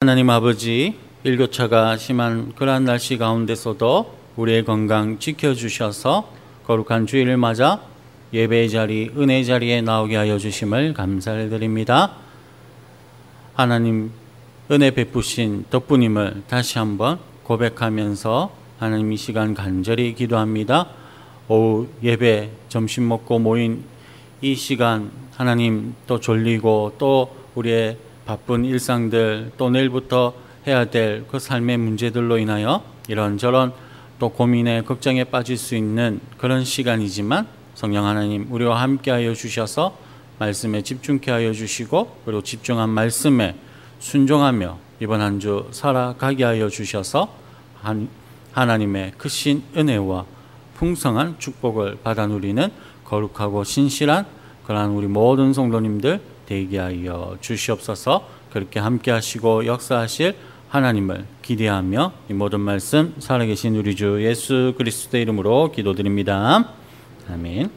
하나님 아버지, 일교차가 심한 그러한 날씨 가운데서도 우리의 건강 지켜주셔서 거룩한 주일을 맞아 예배의 자리, 은혜의 자리에 나오게 하여 주심을 감사를 드립니다. 하나님 은혜 베푸신 덕분임을 다시 한번 고백하면서 하나님 이 시간 간절히 기도합니다. 오후 예배 점심 먹고 모인 이 시간 하나님 또 졸리고 또 우리의 바쁜 일상들 또 내일부터 해야 될 그 삶의 문제들로 인하여 이런저런 또 고민에 걱정에 빠질 수 있는 그런 시간이지만 성령 하나님 우리와 함께 하여 주셔서 말씀에 집중케 하여 주시고 그리고 집중한 말씀에 순종하며 이번 한 주 살아가게 하여 주셔서 하나님의 크신 은혜와 풍성한 축복을 받아 누리는 거룩하고 신실한 그러한 우리 모든 성도님들 되게 하여 주시옵소서. 그렇게 함께 하시고 역사하실 하나님을 기대하며 이 모든 말씀 살아계신 우리 주 예수 그리스도의 이름으로 기도드립니다. 아멘.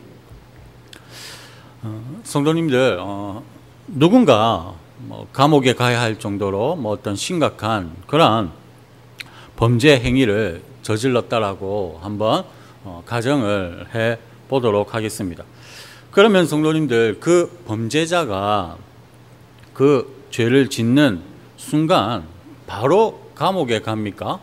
성도님들, 누군가 감옥에 가야 할 정도로 어떤 심각한 그러한 범죄 행위를 저질렀다라고 한번 가정을 해 보도록 하겠습니다. 그러면 성도님들, 그 범죄자가 그 죄를 짓는 순간 바로 감옥에 갑니까?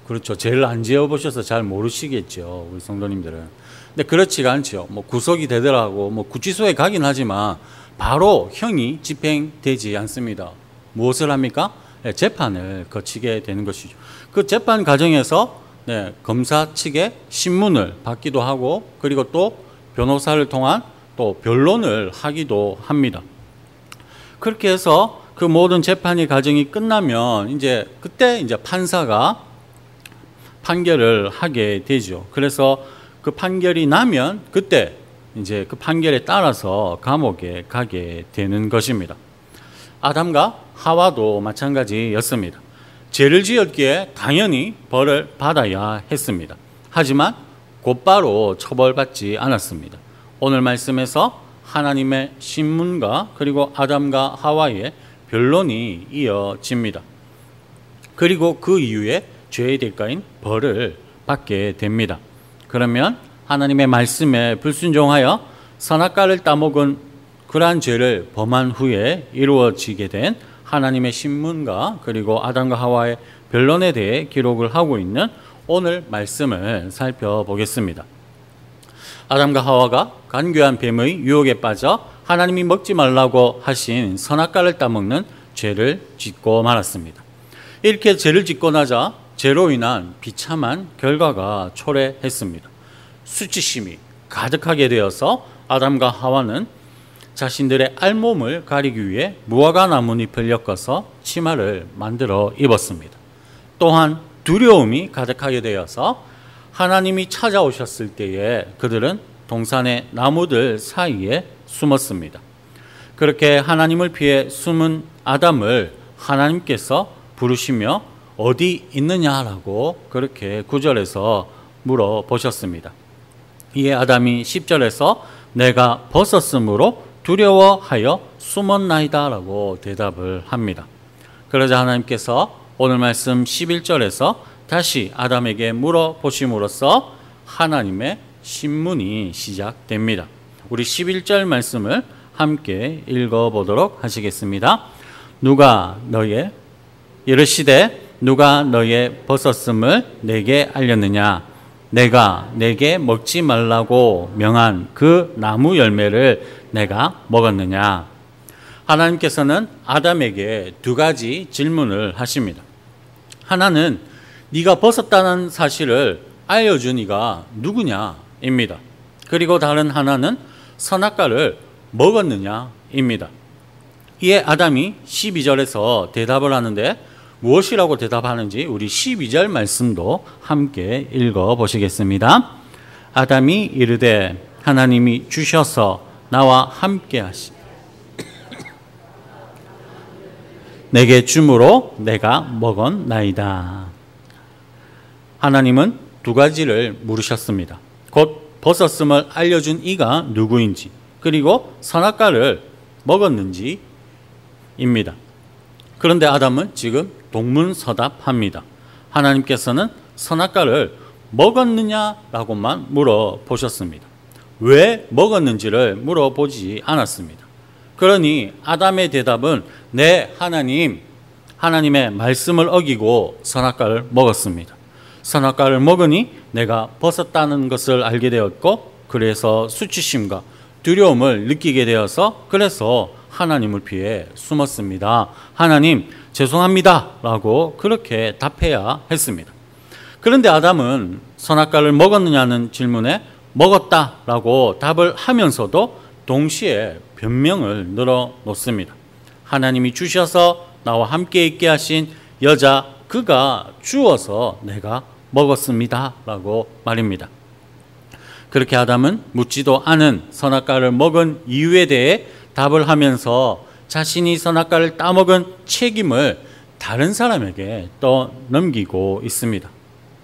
그렇죠. 죄를 안 지어보셔서 잘 모르시겠죠, 우리 성도님들은. 근데 그렇지가 않죠. 구속이 되더라고 구치소에 가긴 하지만 바로 형이 집행되지 않습니다. 무엇을 합니까? 재판을 거치게 되는 것이죠. 그 재판 과정에서 검사 측의 신문을 받기도 하고 그리고 또 변호사를 통한 또 변론을 하기도 합니다. 그렇게 해서 그 모든 재판의 과정이 끝나면 그때 판사가 판결을 하게 되죠. 그래서 그 판결이 나면 그때 그 판결에 따라서 감옥에 가게 되는 것입니다. 아담과 하와도 마찬가지였습니다. 죄를 지었기에 당연히 벌을 받아야 했습니다. 하지만 곧바로 처벌받지 않았습니다. 오늘 말씀에서 하나님의 신문과 그리고 아담과 하와의 변론이 이어집니다. 그리고 그 이후에 죄의 대가인 벌을 받게 됩니다. 그러면 하나님의 말씀에 불순종하여 선악과를 따먹은 그러한 죄를 범한 후에 이루어지게 된 하나님의 신문과 그리고 아담과 하와의 변론에 대해 기록을 하고 있는 오늘 말씀을 살펴보겠습니다. 아담과 하와가 간교한 뱀의 유혹에 빠져 하나님이 먹지 말라고 하신 선악과를 따먹는 죄를 짓고 말았습니다. 이렇게 죄를 짓고 나자 죄로 인한 비참한 결과가 초래했습니다. 수치심이 가득하게 되어서 아담과 하와는 자신들의 알몸을 가리기 위해 무화과 나뭇잎을 엮어서 치마를 만들어 입었습니다. 또한 두려움이 가득하게 되어서 하나님이 찾아오셨을 때에 그들은 동산의 나무들 사이에 숨었습니다. 그렇게 하나님을 피해 숨은 아담을 하나님께서 부르시며 어디 있느냐라고 그렇게 9절에서 물어보셨습니다. 이에 아담이 10절에서 내가 벗었으므로 두려워하여 숨었나이다 라고 대답을 합니다. 그러자 하나님께서 오늘 말씀 11절에서 다시 아담에게 물어보심으로써 하나님의 신문이 시작됩니다. 우리 11절 말씀을 함께 읽어보도록 하시겠습니다. 이르시되 누가 너의 벗었음을 내게 알렸느냐? 내가 내게 먹지 말라고 명한 그 나무 열매를 내가 먹었느냐? 하나님께서는 아담에게 두 가지 질문을 하십니다. 하나는 네가 벗었다는 사실을 알려준 이가 누구냐입니다. 그리고 다른 하나는 선악과를 먹었느냐입니다. 이에 아담이 12절에서 대답을 하는데 무엇이라고 대답하는지 우리 12절 말씀도 함께 읽어보시겠습니다. 아담이 이르되 하나님이 주셔서 나와 함께 하시 내게 주므로 내가 먹었나이다. 하나님은 두 가지를 물으셨습니다. 곧 벗었음을 알려준 이가 누구인지 그리고 선악과를 먹었는지입니다. 그런데 아담은 지금 동문서답합니다. 하나님께서는 선악과를 먹었느냐라고만 물어보셨습니다. 왜 먹었는지를 물어보지 않았습니다. 그러니 아담의 대답은 네, 하나님의 말씀을 어기고 선악과를 먹었습니다. 선악과를 먹으니 내가 벗었다는 것을 알게 되었고 그래서 수치심과 두려움을 느끼게 되어서 그래서 하나님을 피해 숨었습니다. 하나님 죄송합니다 라고 그렇게 답해야 했습니다. 그런데 아담은 선악과를 먹었느냐는 질문에 먹었다라고 답을 하면서도 동시에 변명을 늘어놓습니다. 하나님이 주셔서 나와 함께 있게 하신 여자 그가 주어서 내가 먹었습니다 라고 말입니다. 그렇게 아담은 묻지도 않은 선악과를 먹은 이유에 대해 답을 하면서 자신이 선악과를 따먹은 책임을 다른 사람에게 떠넘기고 있습니다.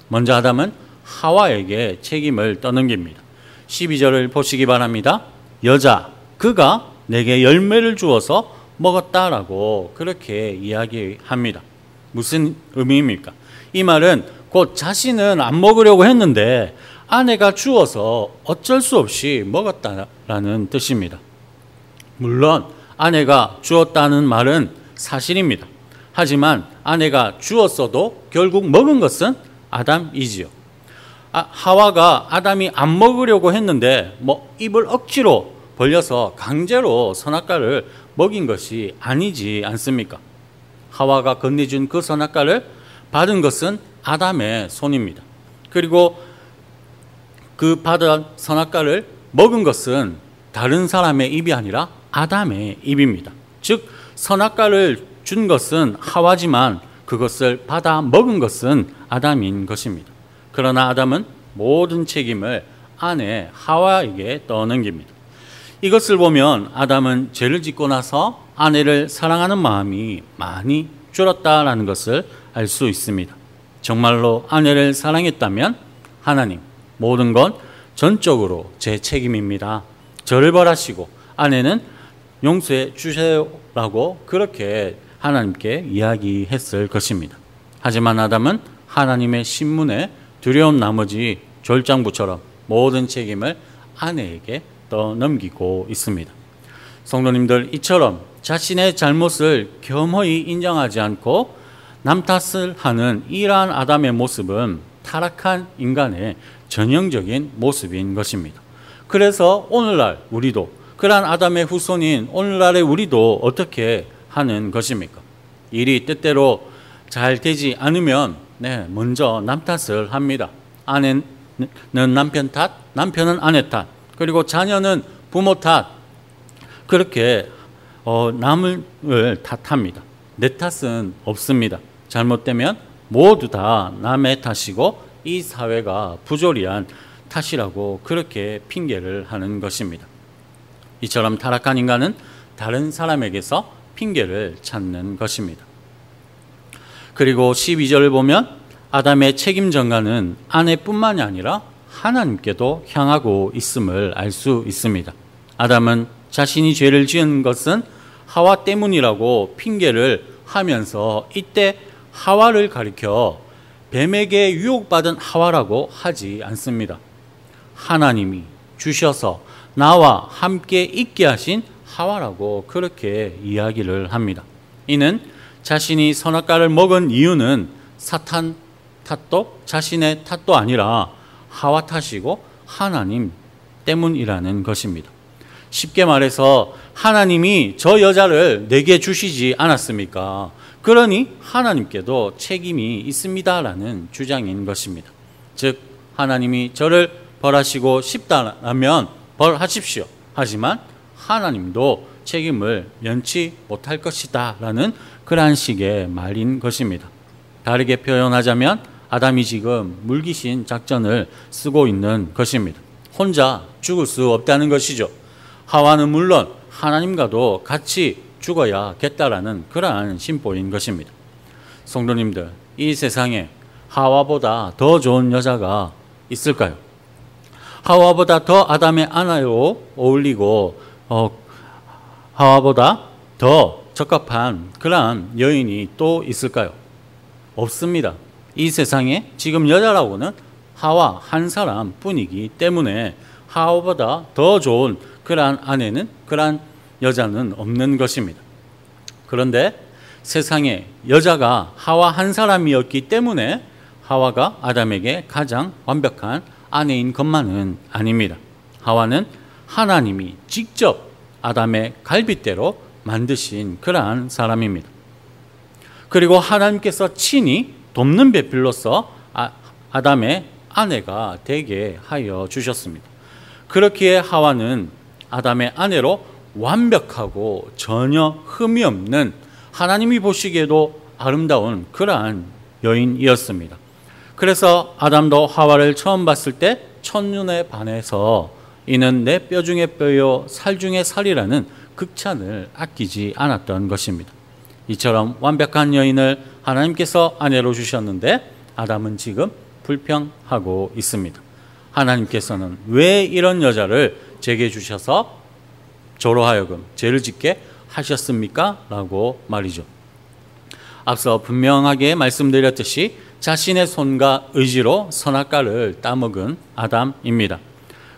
먼저 아담은 하와에게 책임을 떠넘깁니다. 12절을 보시기 바랍니다. 여자 그가 내게 열매를 주어서 먹었다라고 그렇게 이야기합니다. 무슨 의미입니까? 이 말은 곧 자신은 안 먹으려고 했는데 아내가 주어서 어쩔 수 없이 먹었다라는 뜻입니다. 물론 아내가 주었다는 말은 사실입니다. 하지만 아내가 주었어도 결국 먹은 것은 아담이지요. 하와가 아담이 안 먹으려고 했는데 입을 억지로 벌려서 강제로 선악과를 먹인 것이 아니지 않습니까? 하와가 건네준 그 선악과를 받은 것은 아담의 손입니다. 그리고 그 받은 선악과를 먹은 것은 다른 사람의 입이 아니라 아담의 입입니다. 즉 선악과를 준 것은 하와지만 그것을 받아 먹은 것은 아담인 것입니다. 그러나 아담은 모든 책임을 아내 하와에게 떠넘깁니다. 이것을 보면 아담은 죄를 짓고 나서 아내를 사랑하는 마음이 많이 줄었다라는 것을 알 수 있습니다. 정말로 아내를 사랑했다면 하나님 모든 건 전적으로 제 책임입니다. 저를 벌하시고 아내는 용서해 주세요라고 그렇게 하나님께 이야기했을 것입니다. 하지만 아담은 하나님의 신문에 두려운 나머지 졸장부처럼 모든 책임을 아내에게 떠넘기고 있습니다. 성도님들, 이처럼 자신의 잘못을 겸허히 인정하지 않고 남 탓을 하는 이러한 아담의 모습은 타락한 인간의 전형적인 모습인 것입니다. 그래서 오늘날 우리도 그러한 아담의 후손인 오늘날의 우리도 어떻게 하는 것입니까? 일이 뜻대로 잘 되지 않으면 먼저 남 탓을 합니다. 아내는 남편 탓, 남편은 아내 탓, 그리고 자녀는 부모 탓, 그렇게 남을 탓합니다. 내 탓은 없습니다. 잘못되면 모두 다 남의 탓이고 이 사회가 부조리한 탓이라고 그렇게 핑계를 하는 것입니다. 이처럼 타락한 인간은 다른 사람에게서 핑계를 찾는 것입니다. 그리고 12절을 보면 아담의 책임 전가는 아내뿐만이 아니라 하나님께도 향하고 있음을 알 수 있습니다. 아담은 자신이 죄를 지은 것은 하와 때문이라고 핑계를 하면서 이때 하와를 가리켜 뱀에게 유혹받은 하와라고 하지 않습니다. 하나님이 주셔서 나와 함께 있게 하신 하와라고 그렇게 이야기를 합니다. 이는 자신이 선악과를 먹은 이유는 사탄 탓도 자신의 탓도 아니라 하와 탓이고 하나님 때문이라는 것입니다. 쉽게 말해서 하나님이 저 여자를 내게 주시지 않았습니까? 그러니 하나님께도 책임이 있습니다라는 주장인 것입니다. 즉 하나님이 저를 벌하시고 싶다면 벌하십시오. 하지만 하나님도 책임을 면치 못할 것이다 라는 그러한 식의 말인 것입니다. 다르게 표현하자면 아담이 지금 물귀신 작전을 쓰고 있는 것입니다. 혼자 죽을 수 없다는 것이죠. 하와는 물론 하나님과도 같이 죽어야겠다라는 그러한 심보인 것입니다. 성도님들, 이 세상에 하와보다 더 좋은 여자가 있을까요? 하와보다 더 아담의 아내로 어울리고 하와보다 더 적합한 그러한 여인이 또 있을까요? 없습니다. 이 세상에 지금 여자라고는 하와 한 사람 뿐이기 때문에 하와보다 더 좋은 그러한 아내는, 그러한 여자는 없는 것입니다. 그런데 세상에 여자가 하와 한 사람이었기 때문에 하와가 아담에게 가장 완벽한 아내인 것만은 아닙니다. 하와는 하나님이 직접 아담의 갈빗대로 만드신 그러한 사람입니다. 그리고 하나님께서 친히 돕는 배필로서 아담의 아내가 되게 하여 주셨습니다. 그렇기에 하와는 아담의 아내로 완벽하고 전혀 흠이 없는, 하나님이 보시기에도 아름다운 그러한 여인이었습니다. 그래서 아담도 하와를 처음 봤을 때 첫눈에 반해서 이는 내 뼈 중에 뼈요 살 중에 살이라는 극찬을 아끼지 않았던 것입니다. 이처럼 완벽한 여인을 하나님께서 아내로 주셨는데 아담은 지금 불평하고 있습니다. 하나님께서는 왜 이런 여자를 제게 주셔서 저로 하여금 죄를 짓게 하셨습니까? 라고 말이죠. 앞서 분명하게 말씀드렸듯이 자신의 손과 의지로 선악과를 따먹은 아담입니다.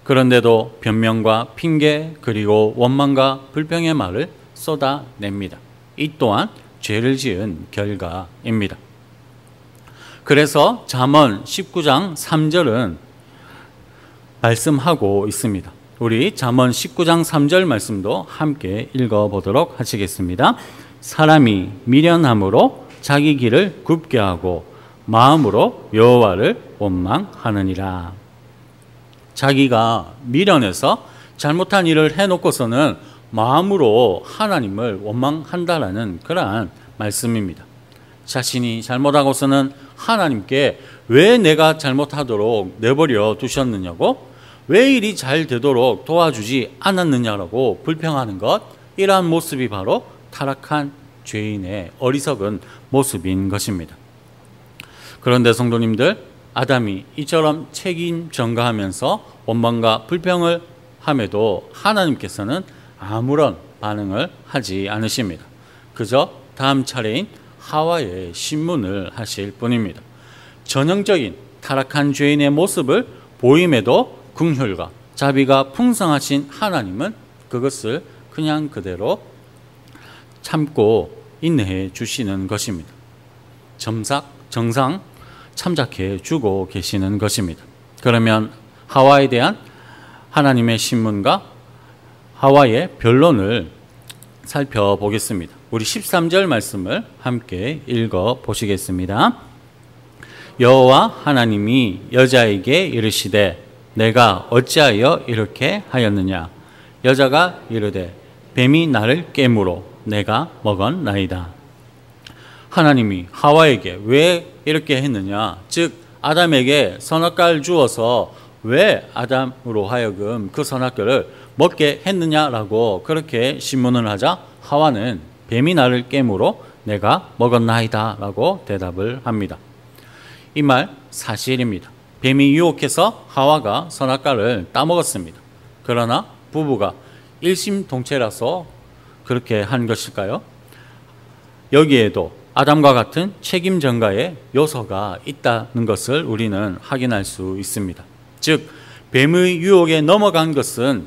그런데도 변명과 핑계 그리고 원망과 불평의 말을 쏟아냅니다. 이 또한 죄를 지은 결과입니다. 그래서 잠언 19장 3절은 말씀하고 있습니다. 우리 잠언 19장 3절 말씀도 함께 읽어보도록 하시겠습니다. 사람이 미련함으로 자기 길을 굽게 하고 마음으로 여호와를 원망하느니라. 자기가 미련해서 잘못한 일을 해놓고서는 마음으로 하나님을 원망한다라는 그러한 말씀입니다. 자신이 잘못하고서는 하나님께 왜 내가 잘못하도록 내버려 두셨느냐고, 왜 일이 잘 되도록 도와주지 않았느냐라고 불평하는 것, 이러한 모습이 바로 타락한 죄인의 어리석은 모습인 것입니다. 그런데 성도님들, 아담이 이처럼 책임 전가하면서 원망과 불평을 함에도 하나님께서는 아무런 반응을 하지 않으십니다. 그저 다음 차례인 하와의 신문을 하실 뿐입니다. 전형적인 타락한 죄인의 모습을 보임에도 긍휼과 자비가 풍성하신 하나님은 그것을 그냥 그대로 참고 인내해 주시는 것입니다. 정상 참작해 주고 계시는 것입니다. 그러면 하와에 대한 하나님의 신문과 하와의 변론을 살펴보겠습니다. 우리 13절 말씀을 함께 읽어 보시겠습니다. 여호와 하나님이 여자에게 이르시되 내가 어찌하여 이렇게 하였느냐. 여자가 이르되 뱀이 나를 깨므로 내가 먹었나이다. 하나님이 하와에게 왜 이렇게 했느냐, 즉 아담에게 선악과를 주어서 왜 아담으로 하여금 그 선악과를 먹게 했느냐라고 그렇게 신문을 하자 하와는 뱀이 나를 깨므로 내가 먹었나이다 라고 대답을 합니다. 이 말 사실입니다. 뱀이 유혹해서 하와가 선악과를 따먹었습니다. 그러나 부부가 일심동체라서 그렇게 한 것일까요? 여기에도 아담과 같은 책임 전가의 요소가 있다는 것을 우리는 확인할 수 있습니다. 즉 뱀의 유혹에 넘어간 것은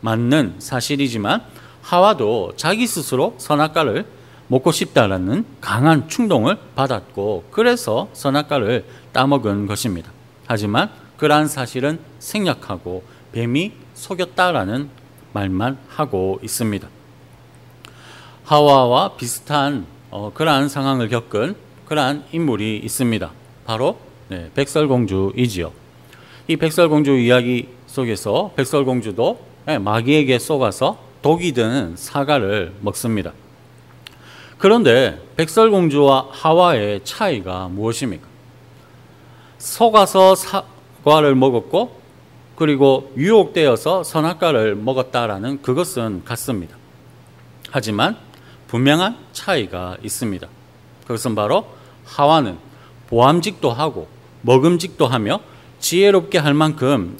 맞는 사실이지만 하와도 자기 스스로 선악과를 먹고 싶다라는 강한 충동을 받았고 그래서 선악과를 따먹은 것입니다. 하지만 그러한 사실은 생략하고 뱀이 속였다라는 말만 하고 있습니다. 하와와 비슷한 그러한 상황을 겪은 그러한 인물이 있습니다. 바로 백설공주이지요. 이 백설공주 이야기 속에서 백설공주도 마귀에게 속아서 독이 드는 사과를 먹습니다. 그런데 백설공주와 하와의 차이가 무엇입니까? 속아서 사과를 먹었고 그리고 유혹되어서 선악과를 먹었다라는 그것은 같습니다. 하지만 분명한 차이가 있습니다. 그것은 바로 하와는 보암직도 하고 먹음직도 하며 지혜롭게 할 만큼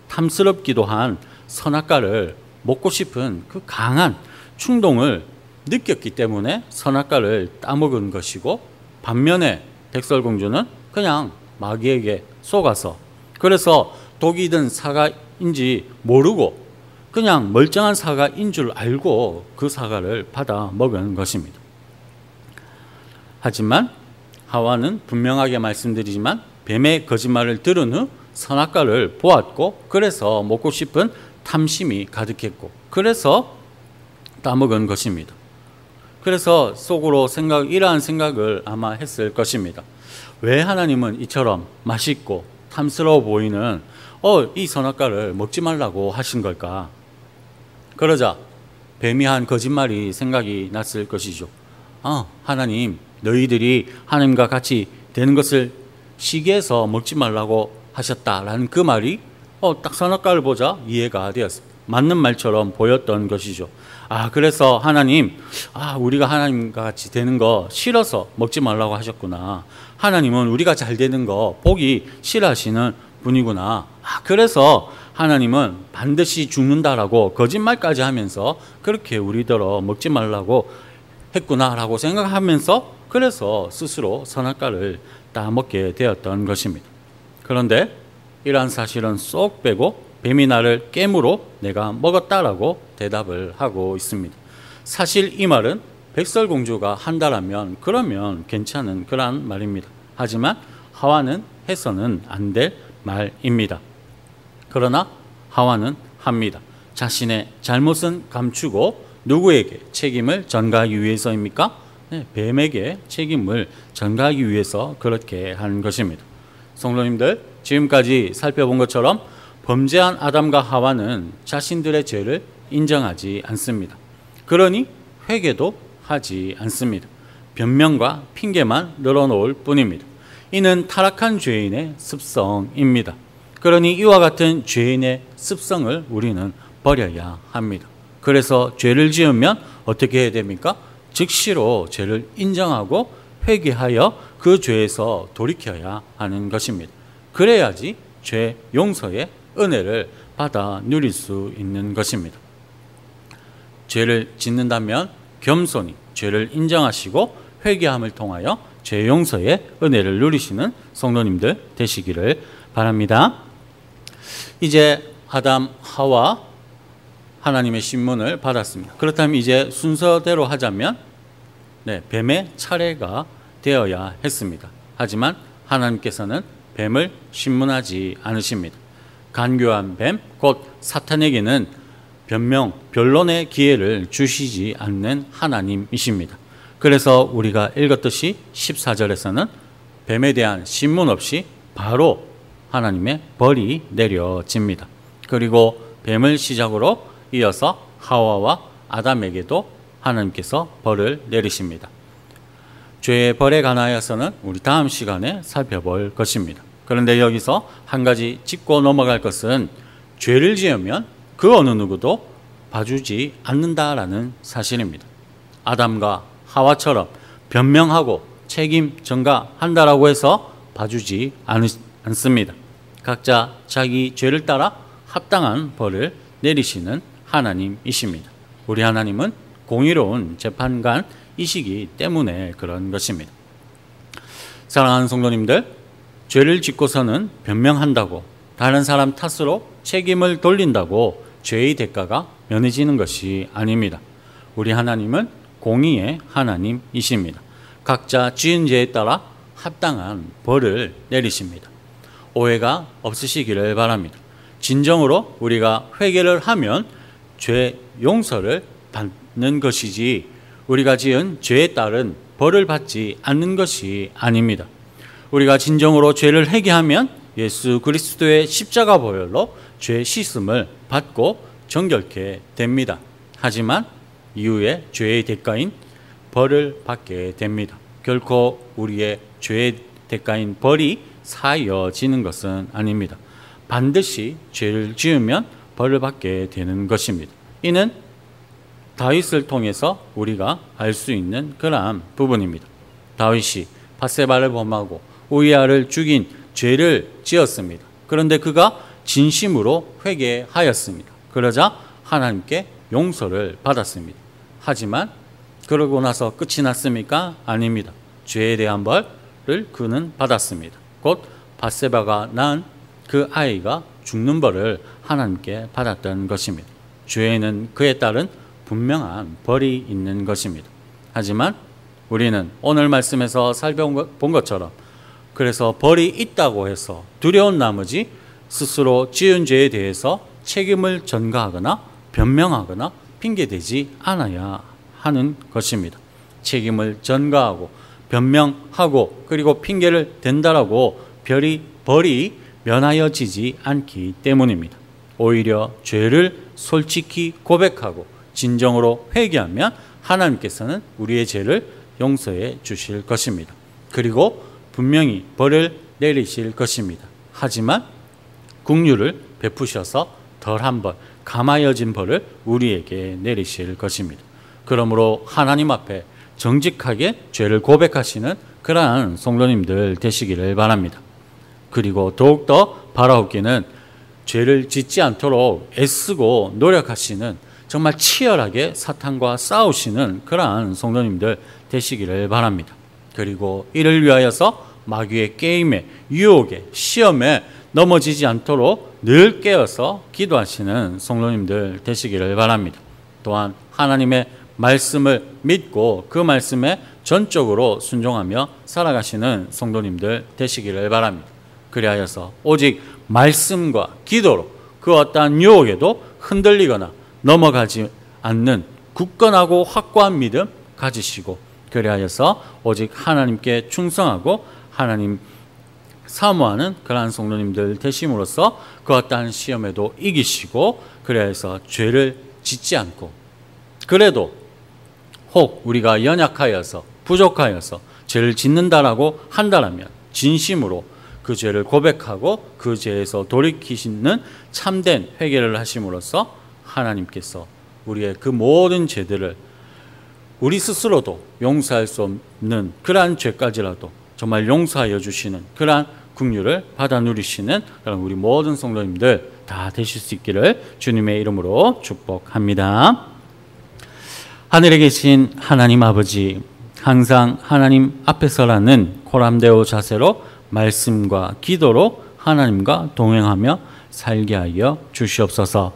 탐스럽기도 한 선악과를 먹고 싶은 그 강한 충동을 느꼈기 때문에 선악과를 따먹은 것이고, 반면에 백설공주는 그냥 마귀에게 속아서, 그래서 독이 든 사과인지 모르고 그냥 멀쩡한 사과인 줄 알고 그 사과를 받아 먹은 것입니다. 하지만 하와는 분명하게 말씀드리지만 뱀의 거짓말을 들은 후 선악과를 보았고, 그래서 먹고 싶은 탐심이 가득했고, 그래서 따먹은 것입니다. 그래서 속으로 이러한 생각을 아마 했을 것입니다. 왜 하나님은 이처럼 맛있고 탐스러워 보이는 이 선악과를 먹지 말라고 하신 걸까? 그러자 뱀이 한 거짓말이 생각이 났을 것이죠. 하나님, 너희들이 하나님과 같이 되는 것을 시기해서 먹지 말라고 하셨다라는 그 말이 딱 선악과를 보자 이해가 되었습니다. 맞는 말처럼 보였던 것이죠. 그래서 하나님, 우리가 하나님과 같이 되는 거 싫어서 먹지 말라고 하셨구나. 하나님은 우리가 잘 되는 거 보기 싫어하시는 분이구나. 그래서 하나님은 반드시 죽는다라고 거짓말까지 하면서 그렇게 우리더러 먹지 말라고 했구나라고 생각하면서, 그래서 스스로 선악과를 따먹게 되었던 것입니다. 그런데 이러한 사실은 쏙 빼고 뱀이 나를 깨므로 내가 먹었다라고 대답을 하고 있습니다. 사실 이 말은 백설공주가 한다라면 그러면 괜찮은 그런 말입니다. 하지만 하와는 해서는 안 될 말입니다. 그러나 하와는 합니다. 자신의 잘못은 감추고 누구에게 책임을 전가하기 위해서입니까? 뱀에게 책임을 전가하기 위해서 그렇게 한 것입니다. 성도님들, 지금까지 살펴본 것처럼 범죄한 아담과 하와는 자신들의 죄를 인정하지 않습니다. 그러니 회개도 하지 않습니다. 변명과 핑계만 늘어놓을 뿐입니다. 이는 타락한 죄인의 습성입니다. 그러니 이와 같은 죄인의 습성을 우리는 버려야 합니다. 그래서 죄를 지으면 어떻게 해야 됩니까? 즉시로 죄를 인정하고 회개하여 그 죄에서 돌이켜야 하는 것입니다. 그래야지 죄 용서의 은혜를 받아 누릴 수 있는 것입니다. 죄를 짓는다면 겸손히 죄를 인정하시고 회개함을 통하여 죄 용서의 은혜를 누리시는 성도님들 되시기를 바랍니다. 이제 아담, 하와 하나님의 신문을 받았습니다. 그렇다면 이제 순서대로 하자면 뱀의 차례가 되어야 했습니다. 하지만 하나님께서는 뱀을 신문하지 않으십니다. 간교한 뱀, 곧 사탄에게는 변론의 기회를 주시지 않는 하나님이십니다. 그래서 우리가 읽었듯이 14절에서는 뱀에 대한 신문 없이 바로 하나님의 벌이 내려집니다. 그리고 뱀을 시작으로 이어서 하와와 아담에게도 하나님께서 벌을 내리십니다. 죄의 벌에 관하여서는 우리 다음 시간에 살펴볼 것입니다. 그런데 여기서 한 가지 짚고 넘어갈 것은 죄를 지으면 그 어느 누구도 봐주지 않는다라는 사실입니다. 아담과 하와처럼 변명하고 책임 전가한다라고 해서 봐주지 않습니다. 각자 자기 죄를 따라 합당한 벌을 내리시는 하나님이십니다. 우리 하나님은 공의로운 재판관이시기 때문에 그런 것입니다. 사랑하는 성도님들, 죄를 짓고서는 변명한다고 다른 사람 탓으로 책임을 돌린다고 죄의 대가가 면해지는 것이 아닙니다. 우리 하나님은 공의의 하나님이십니다. 각자 지은 죄에 따라 합당한 벌을 내리십니다. 오해가 없으시기를 바랍니다. 진정으로 우리가 회개를 하면 죄 용서를 받는 것이지 우리가 지은 죄에 따른 벌을 받지 않는 것이 아닙니다. 우리가 진정으로 죄를 회개하면 예수 그리스도의 십자가 보혈로 죄 씻음을 받고 정결케 됩니다. 하지만 이후에 죄의 대가인 벌을 받게 됩니다. 결코 우리의 죄의 대가인 벌이 사여지는 것은 아닙니다. 반드시 죄를 지으면 벌을 받게 되는 것입니다. 이는 다윗을 통해서 우리가 알 수 있는 그러한 부분입니다. 다윗이 밧세바를 범하고 우리아를 죽인 죄를 지었습니다. 그런데 그가 진심으로 회개하였습니다. 그러자 하나님께 용서를 받았습니다. 하지만 그러고 나서 끝이 났습니까? 아닙니다. 죄에 대한 벌을 그는 받았습니다. 곧 밧세바가 낳은 그 아이가 죽는 벌을 하나님께 받았던 것입니다. 죄에는 그에 따른 분명한 벌이 있는 것입니다. 하지만 우리는 오늘 말씀에서 살펴본 것처럼 그래서 벌이 있다고 해서 두려운 나머지 스스로 지은 죄에 대해서 책임을 전가하거나 변명하거나 핑계대지 않아야 하는 것입니다. 책임을 전가하고 변명하고 그리고 핑계를 댄다라고 벌이 면하여지지 않기 때문입니다. 오히려 죄를 솔직히 고백하고 진정으로 회개하면 하나님께서는 우리의 죄를 용서해 주실 것입니다. 그리고 분명히 벌을 내리실 것입니다. 하지만 긍휼을 베푸셔서 덜한 벌, 감하여진 벌을 우리에게 내리실 것입니다. 그러므로 하나님 앞에 정직하게 죄를 고백하시는 그러한 성도님들 되시기를 바랍니다. 그리고 더욱더 바라옵기는 죄를 짓지 않도록 애쓰고 노력하시는 정말 치열하게 사탄과 싸우시는 그러한 성도님들 되시기를 바랍니다. 그리고 이를 위하여서 마귀의 게임에, 유혹에, 시험에 넘어지지 않도록 늘 깨어서 기도하시는 성도님들 되시기를 바랍니다. 또한 하나님의 말씀을 믿고 그 말씀에 전적으로 순종하며 살아가시는 성도님들 되시기를 바랍니다. 그리하여서 오직 말씀과 기도로 그 어떠한 유혹에도 흔들리거나 넘어가지 않는 굳건하고 확고한 믿음 가지시고 그리하여서 오직 하나님께 충성하고 하나님 사모하는 그러한 성도님들 되심으로써 그 어떠한 시험에도 이기시고 그래서 죄를 짓지 않고 그래도 혹 우리가 연약하여서 부족하여서 죄를 짓는다라고 한다라면 진심으로 그 죄를 고백하고 그 죄에서 돌이키시는 참된 회개를 하심으로써 하나님께서 우리의 그 모든 죄들을 우리 스스로도 용서할 수 없는 그러한 죄까지라도 정말 용서하여 주시는 그러한 긍휼을 받아 누리시는 그런 우리 모든 성도님들 다 되실 수 있기를 주님의 이름으로 축복합니다. 하늘에 계신 하나님 아버지, 항상 하나님 앞에서라는 코람데오 자세로 말씀과 기도로 하나님과 동행하며 살게 하여 주시옵소서.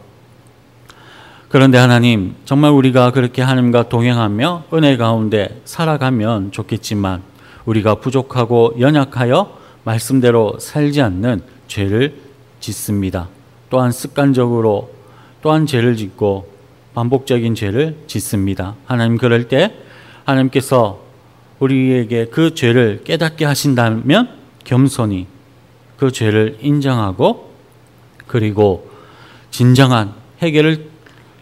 그런데 하나님, 정말 우리가 그렇게 하나님과 동행하며 은혜 가운데 살아가면 좋겠지만 우리가 부족하고 연약하여 말씀대로 살지 않는 죄를 짓습니다. 또한 습관적으로 또한 죄를 짓고 반복적인 죄를 짓습니다. 하나님, 그럴 때 하나님께서 우리에게 그 죄를 깨닫게 하신다면 겸손히 그 죄를 인정하고 그리고 진정한 해결을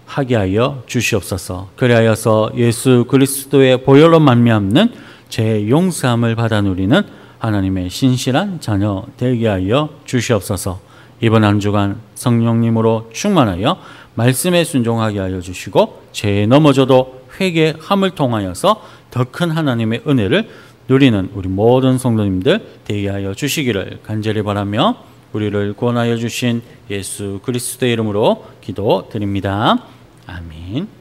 하게 하여 주시옵소서. 그리하여서 예수 그리스도의 보혈로 말미암는 죄의 용서함을 받아 누리는 하나님의 신실한 자녀 되게 하여 주시옵소서. 이번 한 주간 성령님으로 충만하여 말씀에 순종하게 하여 주시고 죄에 넘어져도 회개함을 통하여서 더 큰 하나님의 은혜를 누리는 우리 모든 성도님들 되게 하여 주시기를 간절히 바라며 우리를 구원하여 주신 예수 그리스도의 이름으로 기도드립니다. 아멘.